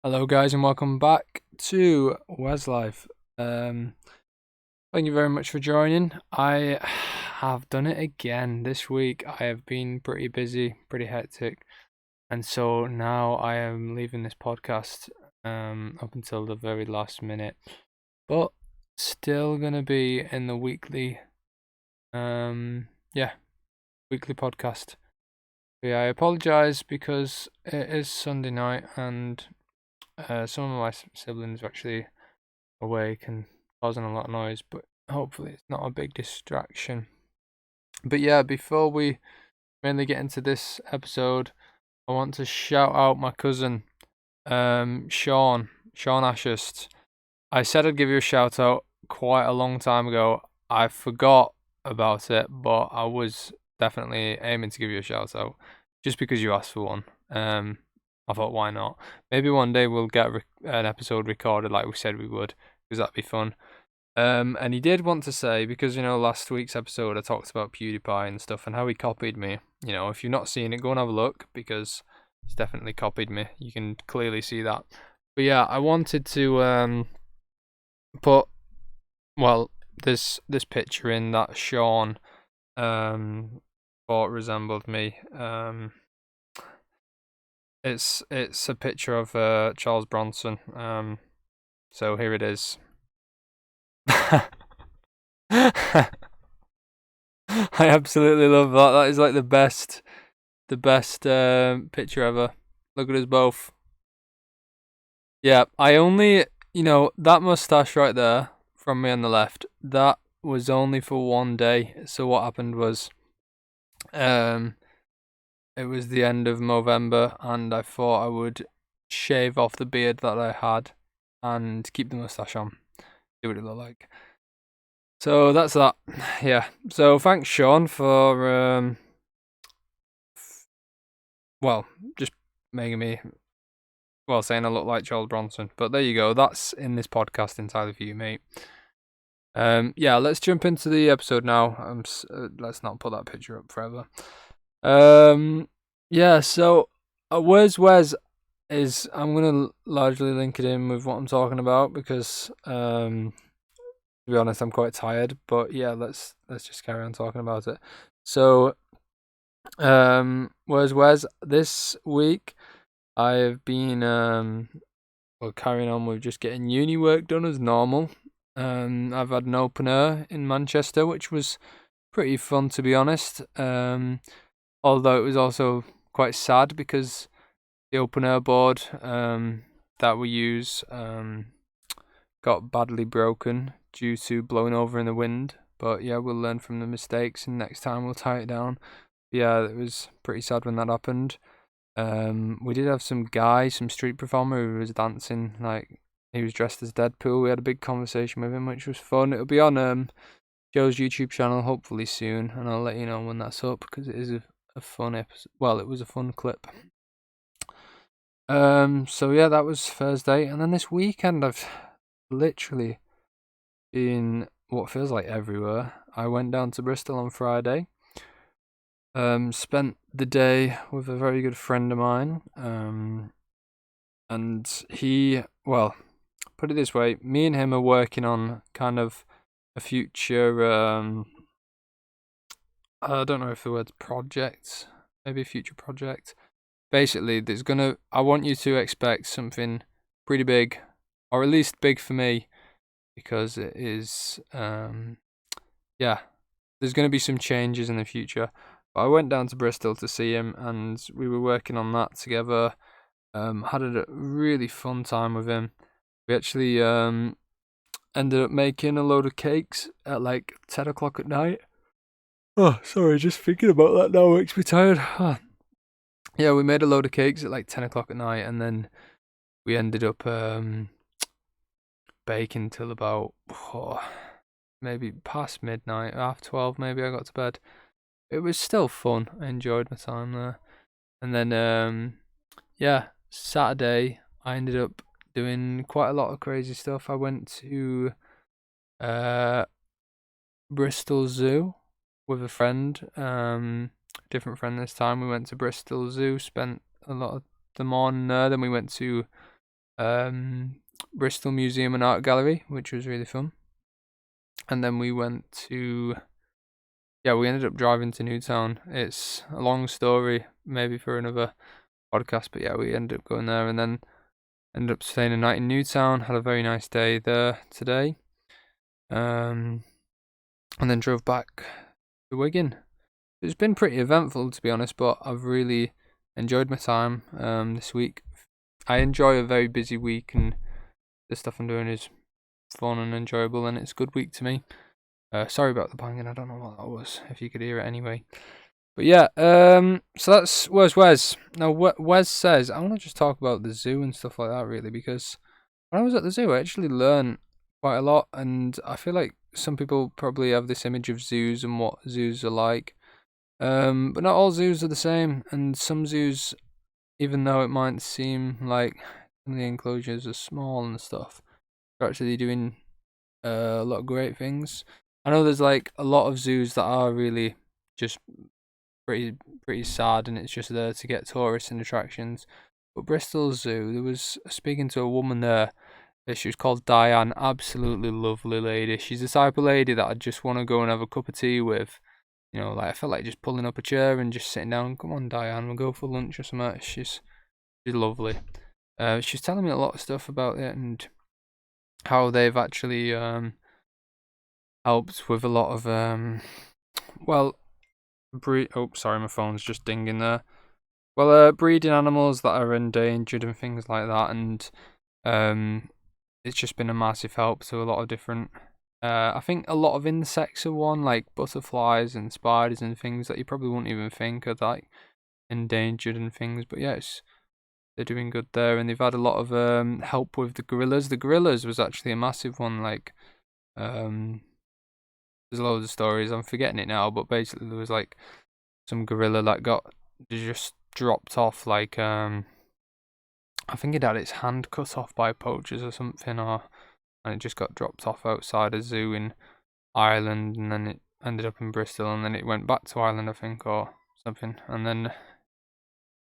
Hello, guys, and welcome back to WezLife. Um, Thank you very much for joining. I have done it again this week. I have been pretty busy, pretty hectic, and so now I am leaving this podcast up until the very last minute, but still gonna be in the weekly yeah, weekly podcast. Yeah, I apologize because it is Sunday night and some of my siblings are actually awake and causing a lot of noise, but hopefully it's not a big distraction. But yeah, before we mainly get into this episode, I want to shout out my cousin, Sean Ashurst. I said I'd give you a shout out quite a long time ago. I forgot about it, but I was definitely aiming to give you a shout out just because you asked for one. I thought, why not? Maybe one day we'll get an episode recorded like we said we would, because that'd be fun. And he did want to say, because last week's episode I talked about PewDiePie and stuff and how he copied me. If you've not seen it, go and have a look because he's definitely copied me. You can clearly see that. But yeah, I wanted to put this picture in that Sean thought resembled me. It's a picture of Charles Bronson. So here it is. I absolutely love that. That is like the best picture ever. Look at us both. Yeah, I only, that mustache right there from me on the left, that was only for one day. So what happened was, um, it was the end of November, and I thought I would shave off the beard that I had and keep the mustache on. See what it looked like. So that's that. Yeah. So thanks, Sean, for just making me saying I look like Charles Bronson. But there you go. That's in this podcast entirely for you, mate. Yeah, let's jump into the episode now. Let's not put that picture up forever. Yeah. So, where's Wes? I'm gonna largely link it in with what I'm talking about because to be honest, I'm quite tired. But yeah, let's just carry on talking about it. So, where's Wes? This week, I've been carrying on with just getting uni work done as normal. I've had an open air in Manchester, which was pretty fun to be honest. Although it was also quite sad because the open air board that we use got badly broken due to blowing over in the wind. But yeah, we'll learn from the mistakes and next time we'll tie it down. Yeah, it was pretty sad when that happened. We did have some street performer who was dancing like he was dressed as Deadpool. We had a big conversation with him, which was fun. It'll be on Joe's YouTube channel hopefully soon, and I'll let you know when that's up because it is a fun episode. Well, it was a fun clip. So yeah, that was Thursday, and then this weekend I've literally been what feels like everywhere. I went down to Bristol on Friday. Spent the day with a very good friend of mine. And put it this way, me and him are working on kind of a future. I don't know if the word's project, maybe a future project. Basically, I want you to expect something pretty big, or at least big for me, because it is. Yeah, there's gonna be some changes in the future. But I went down to Bristol to see him, and we were working on that together. Had a really fun time with him. We actually ended up making a load of cakes at like 10 o'clock at night. Oh, sorry, just thinking about that now makes me tired. Yeah, we made a load of cakes at like 10 o'clock at night, and then we ended up baking till about maybe past midnight, 12:30 maybe I got to bed. It was still fun. I enjoyed my time there. And then yeah, Saturday I ended up doing quite a lot of crazy stuff. I went to Bristol Zoo with a friend, different friend this time. We went to Bristol Zoo, spent a lot of the morning there. Then we went to Bristol Museum and Art Gallery, which was really fun. And then we went to, we ended up driving to Newtown. It's a long story, maybe for another podcast, but yeah, we ended up going there and then ended up staying a night in Newtown. Had a very nice day there today. And then drove back to Wigan. It's been pretty eventful, to be honest, but I've really enjoyed my time this week. I enjoy a very busy week, and the stuff I'm doing is fun and enjoyable, and it's a good week to me. Sorry about the banging, I don't know what that was, if you could hear it anyway. But yeah, so that's Where's Wes. Now, Wes says, I want to just talk about the zoo and stuff like that, really, because when I was at the zoo, I actually learned quite a lot, and I feel like some people probably have this image of zoos and what zoos are like. But not all zoos are the same, and some zoos, even though it might seem like some of the enclosures are small and stuff, they're actually doing a lot of great things. I know there's like a lot of zoos that are really just pretty sad, and it's just there to get tourists and attractions. But Bristol Zoo, there was speaking to a woman there. She was called Diane, absolutely lovely lady. She's the type of lady that I just want to go and have a cup of tea with. You know, like I felt like just pulling up a chair and just sitting down. Come on, Diane, we'll go for lunch or something. She's lovely. She's telling me a lot of stuff about it and how they've actually helped with a lot of sorry, my phone's just dinging there. Well, breeding animals that are endangered and things like that, and it's just been a massive help to a lot of different. I think a lot of insects are one, like butterflies and spiders and things that you probably wouldn't even think are like endangered and things. But yes, they're doing good there, and they've had a lot of help with the gorillas. The gorillas was actually a massive one. Like, there's loads of stories. I'm forgetting it now, but basically there was like some gorilla that got just dropped off. Like, I think it had its hand cut off by poachers or something, and it just got dropped off outside a zoo in Ireland, and then it ended up in Bristol, and then it went back to Ireland, I think, or something. And then,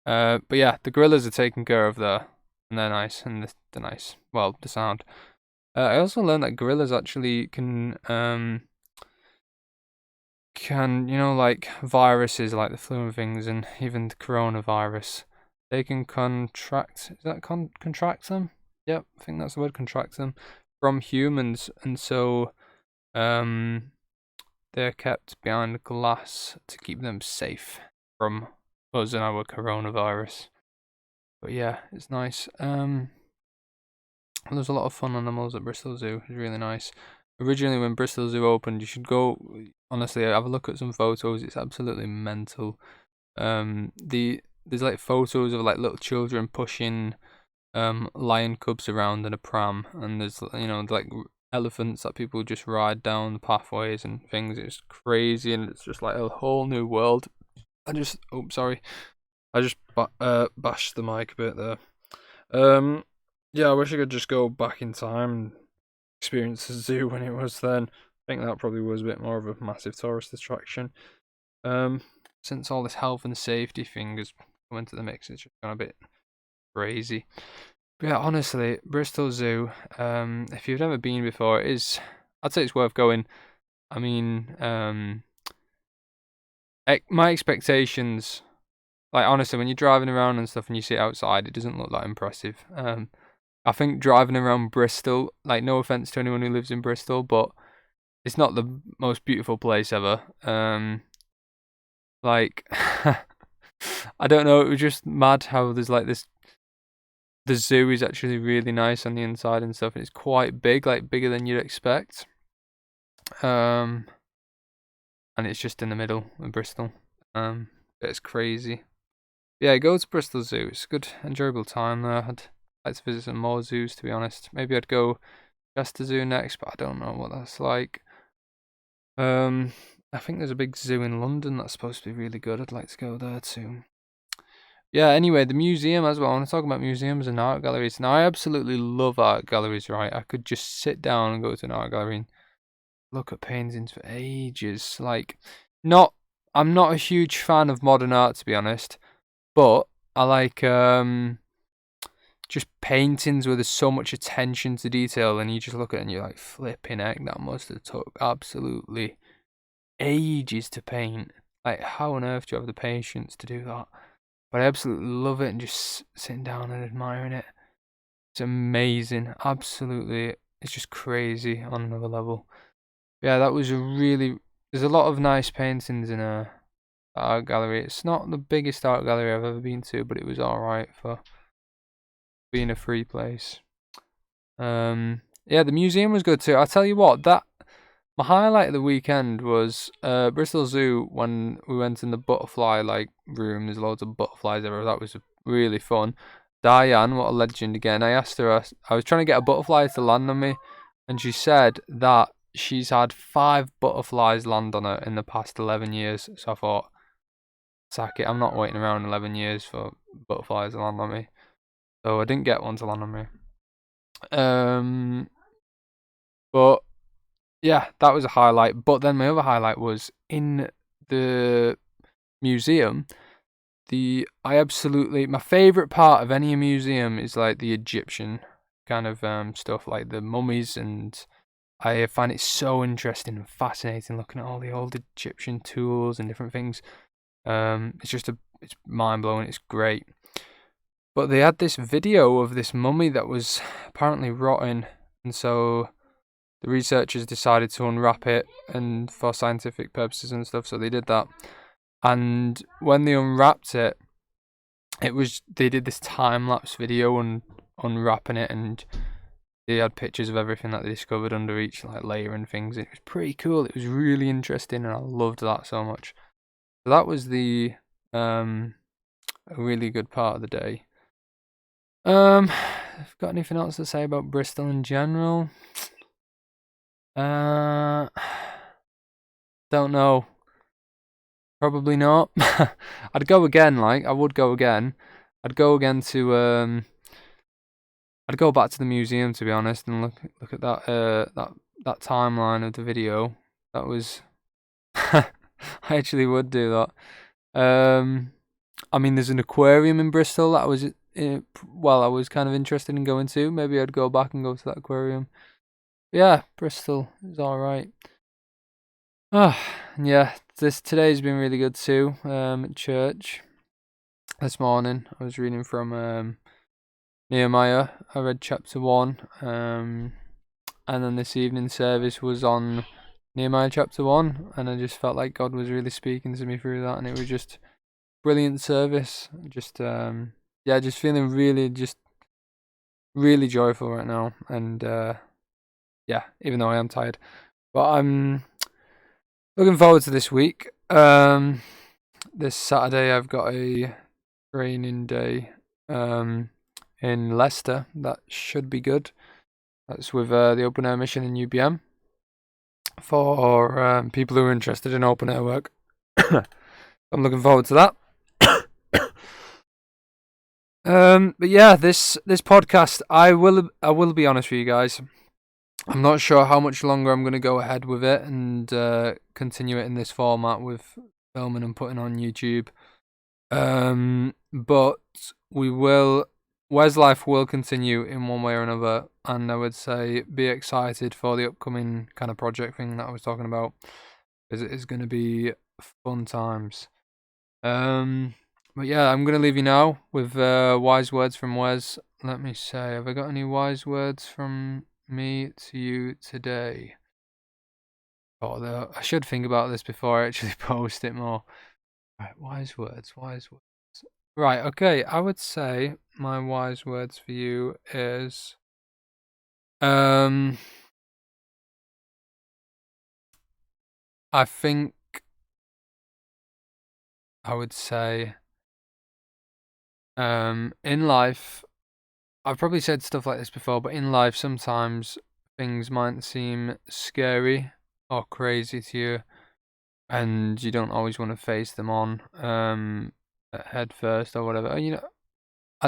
but yeah, the gorillas are taken care of there, and they're nice, and they're nice. Well, the sound. I also learned that gorillas actually can like viruses like the flu and things, and even the coronavirus, they can contract. Is that contract them? Yep, I think that's the word, contract them from humans, and so they're kept behind glass to keep them safe from us and our coronavirus. But yeah, it's nice. There's a lot of fun animals at Bristol Zoo. It's really nice. Originally, when Bristol Zoo opened, you should go. Honestly, have a look at some photos. It's absolutely mental. There's like photos of like little children pushing lion cubs around in a pram, and there's like elephants that people just ride down the pathways and things. It's crazy, and it's just like a whole new world. I just bashed the mic a bit there. Yeah, I wish I could just go back in time and experience the zoo when it was then. I think that probably was a bit more of a massive tourist attraction. Since all this health and safety thing has come into the mix, it's just gone a bit crazy. But yeah, honestly, Bristol Zoo, if you've never been before, I'd say it's worth going. I mean, my expectations, like honestly, when you're driving around and stuff and you see it outside, it doesn't look that impressive. I think driving around Bristol, like no offense to anyone who lives in Bristol, but it's not the most beautiful place ever. Like, I don't know, it was just mad how there's like this. The zoo is actually really nice on the inside and stuff, and it's quite big, like bigger than you'd expect. And it's just in the middle of Bristol. It's crazy. Yeah, go to Bristol Zoo. It's a good, enjoyable time there. I'd like to visit some more zoos, to be honest. Maybe I'd go Chester Zoo next, but I don't know what that's like. I think there's a big zoo in London that's supposed to be really good. I'd like to go there too. Yeah, anyway, the museum as well. I want to talk about museums and art galleries. Now, I absolutely love art galleries, right? I could just sit down and go to an art gallery and look at paintings for ages. Like, I'm not a huge fan of modern art, to be honest, but I like just paintings where there's so much attention to detail, and you just look at it and you're like, flipping heck, that must have took absolutely ages to paint. Like, how on earth do you have the patience to do that? But I absolutely love it, and just sitting down and admiring it. It's amazing. Absolutely. It's just crazy on another level. Yeah, that was there's a lot of nice paintings in a art gallery. It's not the biggest art gallery I've ever been to, but it was alright for being a free place. Yeah, the museum was good too. I'll tell you what, my highlight of the weekend was Bristol Zoo when we went in the butterfly room. There's loads of butterflies everywhere. That was really fun. Diane, what a legend again. I asked her, I was trying to get a butterfly to land on me, and she said that she's had 5 butterflies land on her in the past 11 years. So I thought, sack it, I'm not waiting around 11 years for butterflies to land on me. So I didn't get one to land on me. But yeah, that was a highlight. But then my other highlight was in the museum. My favourite part of any museum is like the Egyptian kind of stuff, like the mummies, and I find it so interesting and fascinating looking at all the old Egyptian tools and different things. It's mind blowing. It's great. But they had this video of this mummy that was apparently rotten, and so the researchers decided to unwrap it and for scientific purposes and stuff. So they did that, and when they unwrapped it, they did this time lapse video and unwrapping it, and they had pictures of everything that they discovered under each layer and things. It was pretty cool. It was really interesting, and I loved that so much. So that was a really good part of the day. I've got anything else to say about Bristol in general? Don't know. Probably not. I'd go again. I would go again. I'd go again to I'd go back to the museum, to be honest, and look at that timeline of the video. That was I actually would do that. I mean, there's an aquarium in Bristol that I was kind of interested in going to. Maybe I'd go back and go to that aquarium. Yeah, Bristol is alright. Yeah, today's been really good too. At church this morning, I was reading from Nehemiah. I read chapter 1, and then this evening service was on Nehemiah chapter 1, and I just felt like God was really speaking to me through that, and it was just brilliant service. Just just feeling really joyful right now, and even though I am tired, but I'm looking forward to this week. This Saturday I've got a training day in Leicester. That should be good. That's with the open air mission in UBM for people who are interested in open air work. I'm looking forward to that. But yeah, this podcast, I will be honest with you guys. I'm not sure how much longer I'm going to go ahead with it and continue it in this format with filming and putting on YouTube. But WezLife will continue in one way or another, and I would say be excited for the upcoming kind of project thing that I was talking about, because it is going to be fun times. But yeah, I'm going to leave you now with wise words from Wes. Let me say, have I got any wise words from me to you today? I should think about this before I actually post it more. Right, wise words. Right, okay, I would say my wise words for you is I think I would say in life, I've probably said stuff like this before, but in life sometimes things might seem scary or crazy to you, and you don't always want to face them on head first or whatever. I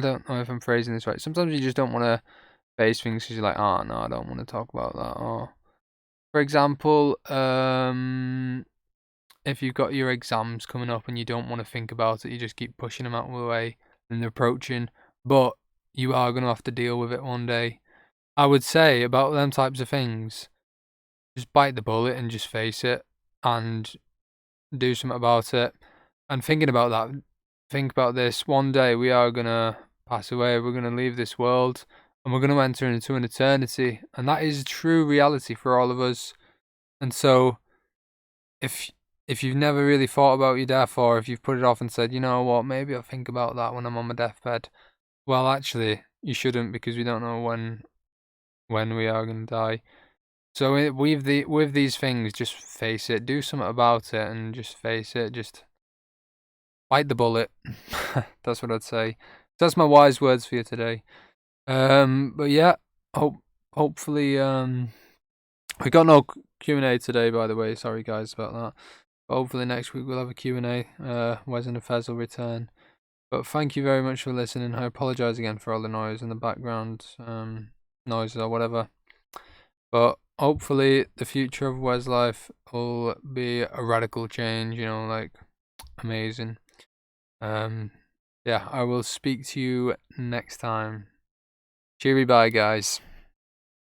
don't know if I'm phrasing this right. Sometimes you just don't want to face things because you're like, oh no, I don't want to talk about that. Or, for example, if you've got your exams coming up and you don't want to think about it, you just keep pushing them out of the way and they're approaching. But you are going to have to deal with it one day. I would say about them types of things, just bite the bullet and just face it and do something about it. And thinking about that, think about this. One day we are going to pass away, we're going to leave this world, and we're going to enter into an eternity. And that is true reality for all of us. And so, if you've never really thought about your death, or if you've put it off and said, you know what, maybe I'll think about that when I'm on my deathbed, well, actually, you shouldn't, because we don't know when we are going to die. So with these things, just face it, do something about it, and just face it. Just bite the bullet. That's what I'd say. That's my wise words for you today. But yeah, hopefully we got no Q&A today, by the way. Sorry guys about that. But hopefully next week we'll have a Q&A. Wes and Fez will return. But thank you very much for listening. I apologise again for all the noise in the background, noises or whatever. But hopefully the future of WezLife will be a radical change, like amazing. Yeah, I will speak to you next time. Cheery bye, guys.